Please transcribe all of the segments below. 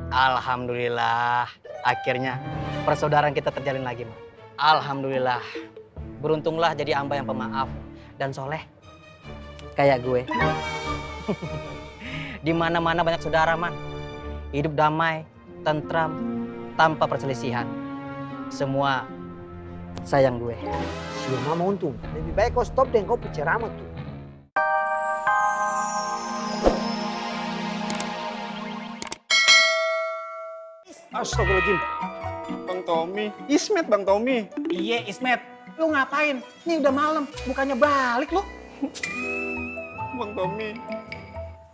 Alhamdulillah, akhirnya persaudaraan kita terjalin lagi, Man. Alhamdulillah, beruntunglah jadi hamba yang pemaaf dan soleh kayak gue. Di mana-mana banyak saudara, Man. Hidup damai, tentram, tanpa perselisihan. Semua sayang gue. Si mama untung, lebih baik kau stop dan kau berceramah tuh. Astagfirullahaladzim. Bang Tommy. Ismet Bang Tommy. Iya Ismet, lu ngapain? Ini udah malam, bukannya balik lu. Bang Tommy.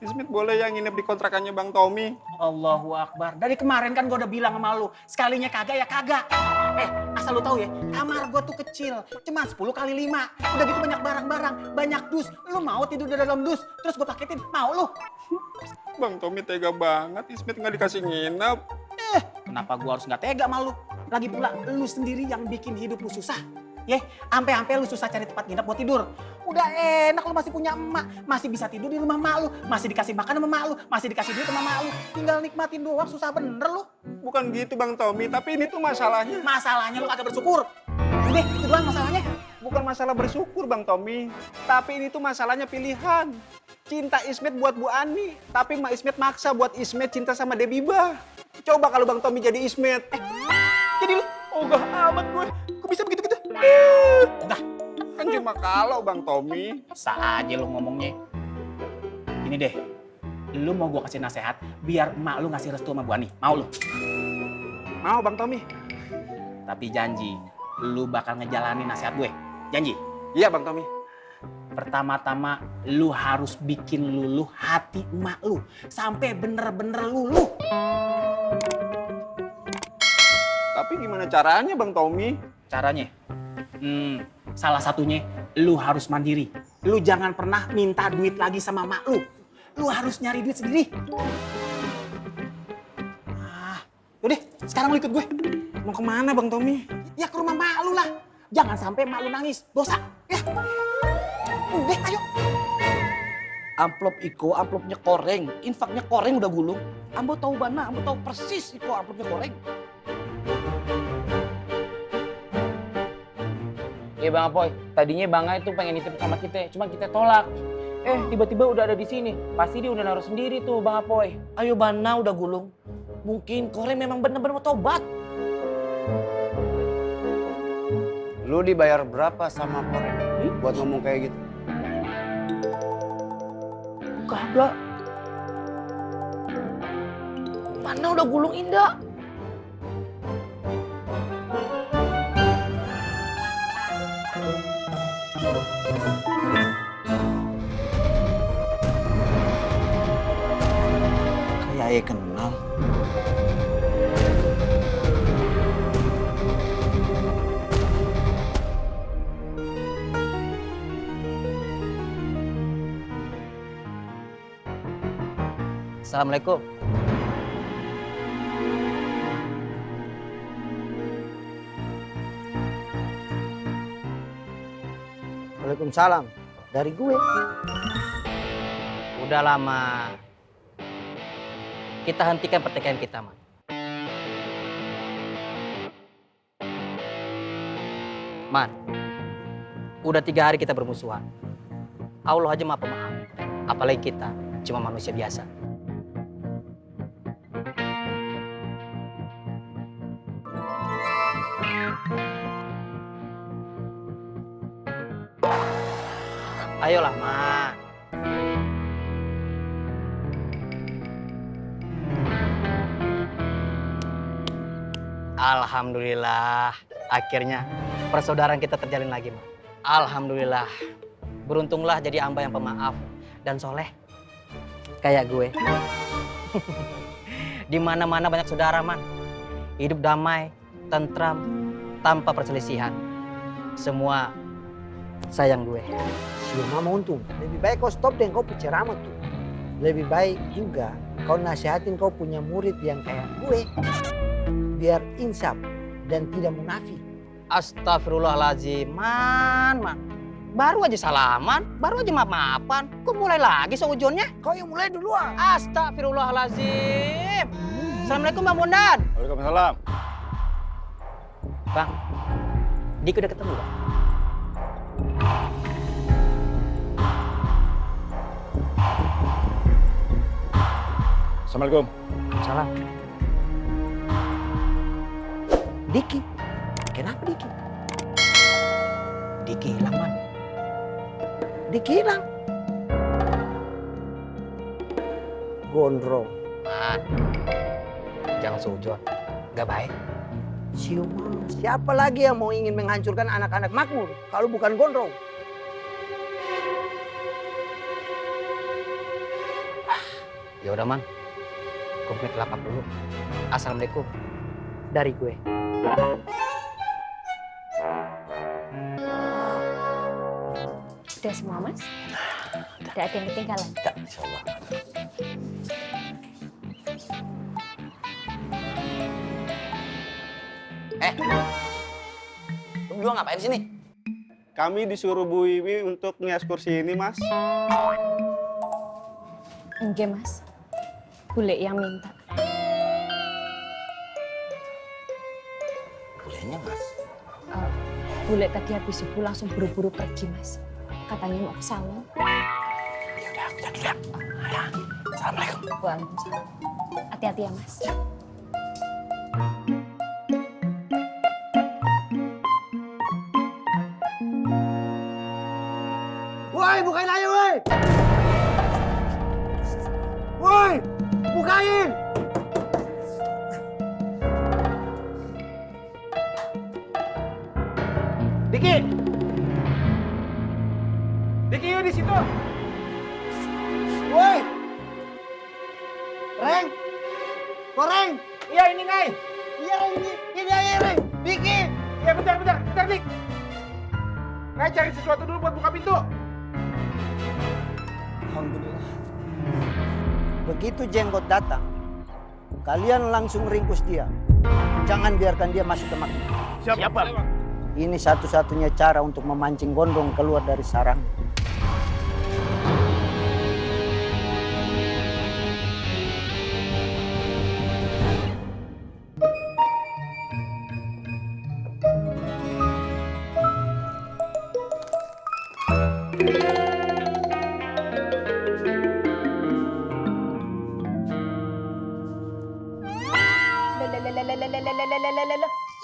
Ismet boleh ya nginep di kontrakannya Bang Tommy? Allahu Akbar. Dari kemarin kan gua udah bilang sama lu, sekalinya kagak ya kagak. Asal lu tahu ya, kamar gua tuh kecil, cuma 10 kali 5. Udah gitu banyak barang-barang, banyak dus. Lu mau tidur di dalam dus, terus gua paketin, mau lu? Bang Tommy tega banget, Ismet nggak dikasih nginep. Kenapa gua harus nggak tega sama lu? Lagi pula lu sendiri yang bikin hidup lu susah. Ya, ampe-ampe lu susah cari tempat nginep buat tidur. Udah enak lu masih punya emak, masih bisa tidur di rumah emak lu, masih dikasih makan sama emak lu, masih dikasih duit sama emak lu. Tinggal nikmatin doang, susah bener lu. Bukan gitu Bang Tommy, tapi ini tuh masalahnya. Masalahnya lu kagak bersyukur. Udah, itu doang masalahnya. Bukan masalah bersyukur Bang Tommy, tapi ini tuh masalahnya pilihan. Cinta Ismet buat Bu Ani, tapi Mak Ismet maksa buat Ismet cinta sama Debiba. Coba kalau Bang Tommy jadi Ismet. Jadi lu, Ogah amat gue. kok bisa begitu-gitu? Udah, Kan cuma kalau Bang Tommy. sah aja lu ngomongnya. Ini deh, lu mau gua kasih nasihat biar emak lu ngasih restu sama Bu Ani. Mau lu? Mau Bang Tommy? Tapi janji, lu bakal ngejalanin nasihat gue. Janji. Iya Bang Tommy. Pertama-tama lu harus bikin luluh hati emak lu. Sampai bener-bener luluh. Tapi gimana caranya Bang Tommy? Caranya? Salah satunya lu harus mandiri. Lu jangan pernah minta duit lagi sama emak lu. Lu harus nyari duit sendiri. Yaudah, sekarang lu ikut gue. Mau kemana Bang Tommy? Ya ke rumah emak lu lah. Jangan sampai emak lu nangis. Dosa. Ya. Udah, ayo. Amplop iko, amplopnya koreng, infaknya koreng udah gulung. Ambo tahu bana, ambo tahu persis iko amplopnya koreng. Iya Bang Apoy, tadinya Bang Ai tuh pengen nitip sama kita, cuma kita tolak. Tiba-tiba udah ada di sini. Pasti dia udah naruh sendiri tuh Bang Apoy. Ayo bana udah gulung. Mungkin koreng memang bener-bener mau tobat. Lu dibayar berapa sama koreng buat ngomong kayak gitu? Kagak. Bana udah gulung indah. Kayak ayah kenal. Assalamualaikum. Waalaikumsalam. Dari gue. Udah lama. Kita hentikan pertikaian kita, Man. Man, udah 3 hari kita bermusuhan. Allah aja maha pemaaf. Apalagi kita, cuma manusia biasa. Ayolah, Man. Alhamdulillah, akhirnya persaudaraan kita terjalin lagi, Man. Alhamdulillah, beruntunglah jadi hamba yang pemaaf dan soleh kayak gue. Di mana-mana banyak saudara, Man. Hidup damai, tentram, tanpa perselisihan. Semua sayang gue. Si mama untung, lebih baik kau stop dan kau berceramah tuh. Lebih baik juga kau nasihatin kau punya murid yang kayak gue. Biar insaf dan tidak munafik. Astagfirullahaladzim, Man. Baru aja salaman, baru aja maaf-maafan. Kok mulai lagi seujonnya? Kau yang mulai duluan. Astagfirullahaladzim. Assalamualaikum Bang Bondan. Waalaikumsalam. Bang, Dik udah ketemu Bang? Assalamualaikum. Salam. Diki. Kenapa Diki? Diki hilang Man. Diki hilang. Gondrong. Man, jangan sujon. Gak baik. Siapa? Siapa lagi yang mau ingin menghancurkan anak-anak makmur kalau bukan Gondrong? Ya udah Man, komplit lapak dulu. Assalamualaikum. Dari gue. Udah semua Mas? Tidak ada yang ketinggalan? Tak, insyaallah. Lu berdua ngapain sini? Kami disuruh Bu Wiwi untuk ngias kursi ini, Mas. Enggak Mas, bule yang minta. Bolehnya, Mas. Bule tadi habis subuh langsung buru-buru pergi Mas. Katanya mau ke salon. Ya udah, aku jadi lihat. Ya. Assalamualaikum. Waalaikumsalam. Hati-hati ya Mas. Woi, bukain aja, woi! Woi, bukain! Diki! Diki yuk di situ. Woi! Reng! Koreng! Iya ini Ngai. Iya, ini aja, Reng! Diki! Iya bentar Dik. Ngai cari sesuatu dulu buat buka pintu. Alhamdulillah. Begitu jenggot datang, kalian langsung ringkus dia. Jangan biarkan dia masuk ke makmur. Siapa? Ini satu-satunya cara untuk memancing Gondrong keluar dari sarang.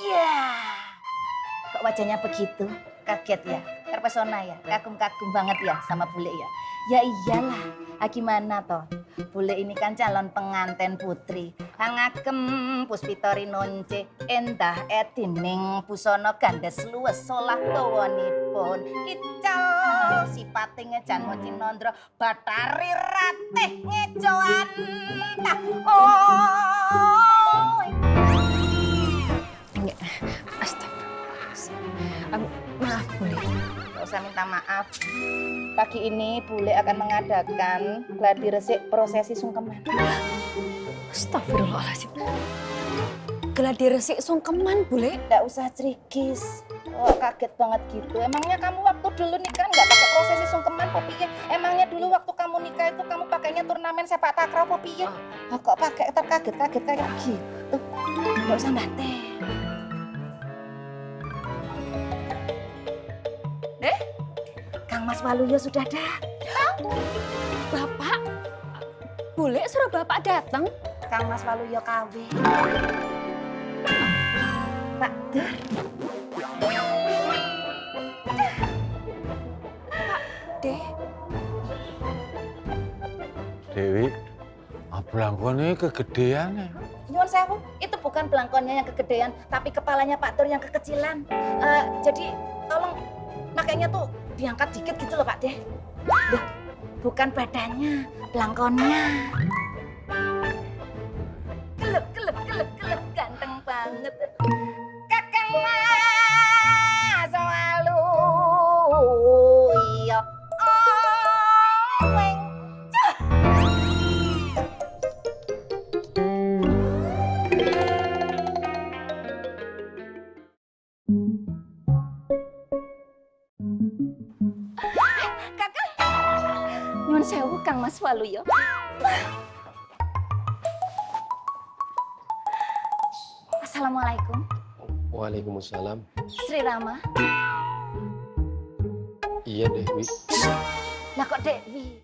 Ya, kok wajahnya begitu? Kaget ya? Terpesona ya? Kagum-kagum banget ya sama bule ya? Ya iyalah, gimana toh? Bule ini kan calon penganten putri. Hangagem puspitori nonce, endah edining busono gandes luwes solah dawanipun. Ical sipate ngejan moci nondro, batari ratih ngejoan tah. Oh. Enggak, astagfirullah. Maaf Bule. Gak usah minta maaf. Pagi ini Bule akan mengadakan gladi resik prosesi sungkeman. Astagfirullahaladzim. Gladi resik sungkeman Bule. Gak usah cerigis. Oh, kaget banget gitu. Emangnya kamu waktu dulu nikah nggak pakai prosesi sungkeman apa piye? Emangnya dulu waktu kamu nikah itu kamu pakainya turnamen sepak takraw apa piye? Oh, kok pakai terkaget-kaget kayak gitu? Gak usah bantet. Kang Mas Waluyo sudah datang. Bapak, Bule suruh Bapak datang. Kang Mas Waluyo kawin. Pak Dur. Deh, Dewi, belangkonnya kegedean ya. Nyuwun sewu, itu bukan belangkonnya yang kegedean, tapi kepalanya Pak Dur yang kekecilan. Jadi tolong makanya tuh diangkat dikit gitu loh Pak Deh. Loh, bukan badannya, belangkonnya. Kelep, ganteng banget. Kakang Mas Waluyo. Weng. nyuwun sewu Kang Mas Waluyo. Assalamualaikum. Waalaikumsalam. Sri Rama. Iya Dewi. Lah kok Dewi?